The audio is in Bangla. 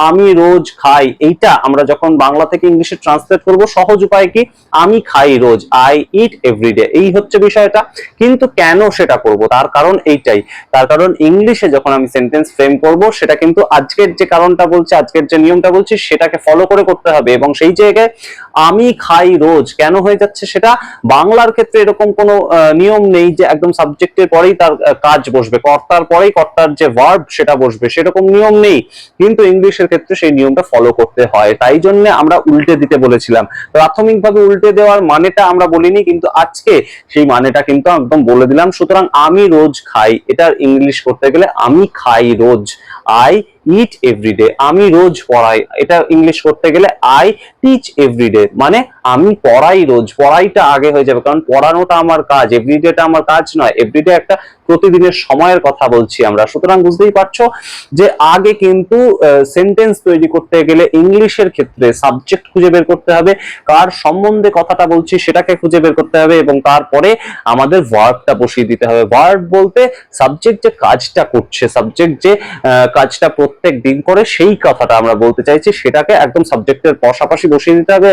আমি রোজ খাই, এইটা আমরা যখন বাংলা থেকে ইংলিশে ট্রান্সলেট করব সহজ উপায় কি, আমি খাই রোজ, আই ইট এভরিডে, এই হচ্ছে বিষয়টা। কিন্তু কেন সেটা করব, তার কারণ এইটাই, তার কারণ ইংলিশে যখন আমি সেন্টেন্স ফ্রেম করব সেটা কিন্তু আজকের যে কারণটা বলছি, আজকের যে নিয়মটা বলছি সেটাকে ফলো করে করতে হবে। এবং সেই জায়গায় আমি খাই রোজ কেন হয়ে যাচ্ছে, সেটা বাংলার ক্ষেত্রে এরকম কোনো নিয়ম নেই যে একদম সাবজেক্টের পরেই তার কাজ বসবে, কর্তার পরেই কর্তার যে ভার্ব সেটা বসবে, সেরকম নিয়ম নেই। কিন্তু ইংলিশের ক্ষেত্রে সেই নিয়মটা ফলো করতে হয়, তাই জন্য আমরা উল্টে দিতে বলেছিলাম। প্রাথমিকভাবে উল্টে দেওয়ার মানেটা আমরা বলিনি, কিন্তু আজকে সেই মানেটা কিন্তু একদম বলে দিলাম। সুতরাং আমি রোজ খাই, এটার ইংলিশ করতে গেলে আমি খাই রোজ, আই ইট এভরিডে। আমি রোজ পড়াই, এটা ইংলিশ করতে গেলে আই টিচ এভরিডে, মানে আমি পড়াই রোজ, পড়াইটা আগে হয়ে যাবে, কারণ পড়ানোটা আমার কাজ, এভরিডেটা আমার কাজ নয়। এভরিডে একটা প্রতিদিনের সময়ের কথা বলছি আমরা। সুতরাং বুঝতেই পারছো যে আগে কিন্তু সেন্টেন্স তৈরি করতে গেলে ইংলিশের ক্ষেত্রে সাবজেক্ট খুঁজে বের করতে হবে, কার সম্বন্ধে কথাটা বলছি সেটাকে খুঁজে বের করতে হবে, এবং তারপরে আমাদের ভার্বটা বসিয়ে দিতে হবে। ভার্ব বলতে সাবজেক্ট যে কাজটা করছে, সাবজেক্ট যে কাজটা প্রত্যেক দিন করে, সেই কথাটা আমরা বলতে চাইছি, সেটাকে একদম সাবজেক্টের পাশাপাশি বসিয়ে দিতে হবে।